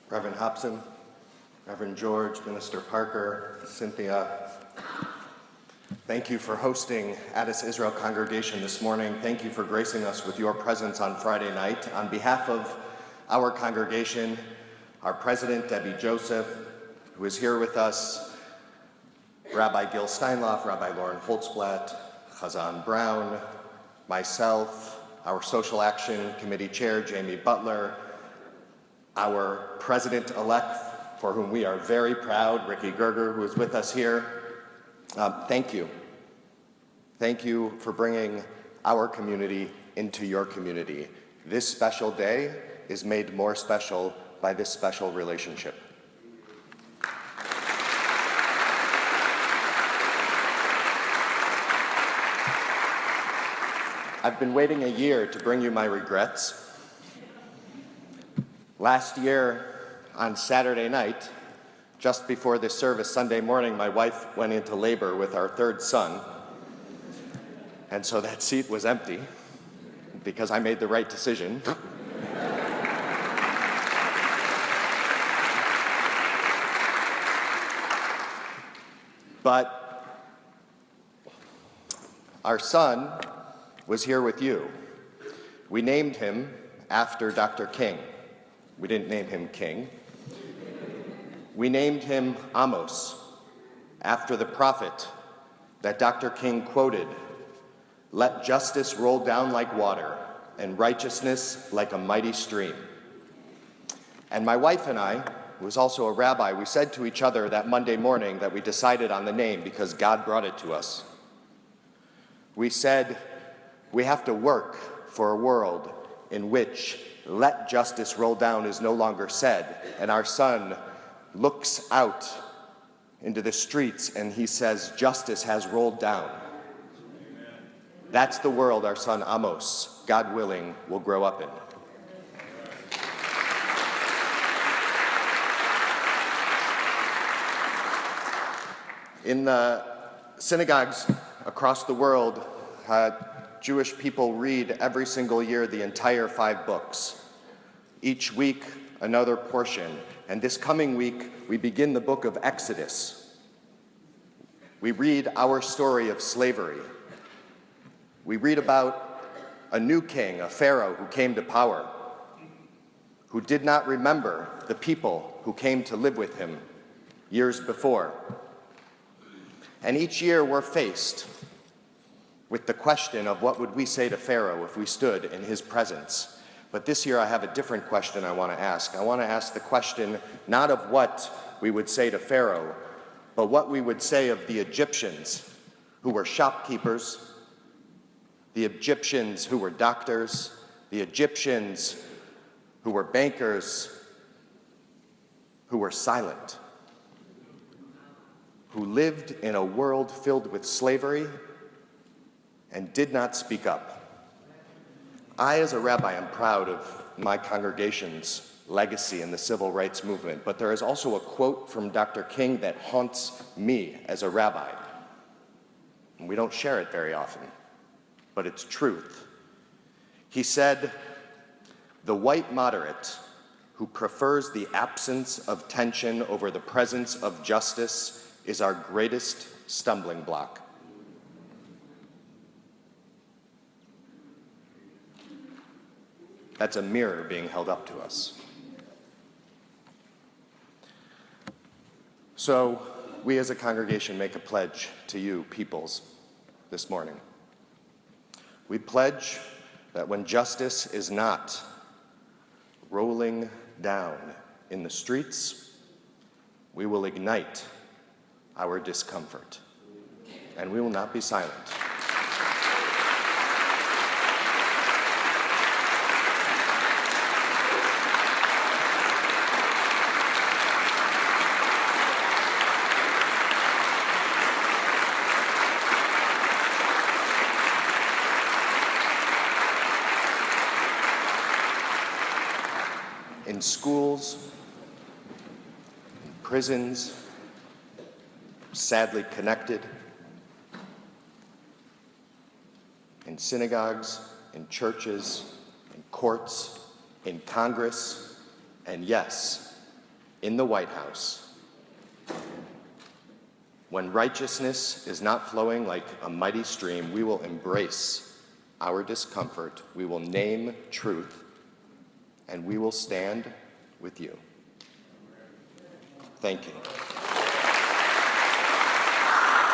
Reverend Hobson, Reverend George, Minister Parker, Cynthia, thank you for hosting Addis Israel Congregation this morning. Thank you for gracing us with your presence on Friday night. On behalf of our congregation, our president, Debbie Joseph, who is here with us, Rabbi Gil Steinloff, Rabbi Lauren Holtzblatt, Chazan Brown, myself, our Social Action Committee Chair, Jamie Butler, our President-elect, for whom we are very proud, Ricky Gerger, who is with us here. Thank you. Thank you for bringing our community into your community. This special day is made more special by this special relationship. I've been waiting a year to bring you my regrets. Last year, on Saturday night, just before this service, Sunday morning, my wife went into labor with our third son, and so that seat was empty because I made the right decision. But our son was here with you. We named him after Dr. King. We didn't name him King. We named him Amos, after the prophet that Dr. King quoted, "Let justice roll down like water and righteousness like a mighty stream." And my wife and I, who was also a rabbi, we said to each other that Monday morning that we decided on the name because God brought it to us. We said, we have to work for a world in which "let justice roll down" is no longer said, and our son looks out into the streets and he says, "Justice has rolled down." Amen. That's the world our son Amos, God willing, will grow up in. In the synagogues across the world, Jewish people read every single year the entire 5 books. Each week, another portion. And this coming week, we begin the book of Exodus. We read our story of slavery. We read about a new king, a pharaoh who came to power, who did not remember the people who came to live with him years before. And each year we're faced with the question of what would we say to Pharaoh if we stood in his presence. But this year I have a different question I want to ask. I want to ask the question not of what we would say to Pharaoh, but what we would say of the Egyptians who were shopkeepers, the Egyptians who were doctors, the Egyptians who were bankers, who were silent, who lived in a world filled with slavery and did not speak up. I, as a rabbi, am proud of my congregation's legacy in the civil rights movement, but there is also a quote from Dr. King that haunts me as a rabbi. And we don't share it very often, but it's truth. He said, "The white moderate who prefers the absence of tension over the presence of justice is our greatest stumbling block." That's a mirror being held up to us. So we as a congregation make a pledge to you, peoples, this morning. We pledge that when justice is not rolling down in the streets, we will ignite our discomfort, and we will not be silent. In schools, in prisons, sadly connected, in synagogues, in churches, in courts, in Congress, and yes, in the White House. When righteousness is not flowing like a mighty stream, we will embrace our discomfort, we will name truth, and we will stand with you. Thank you.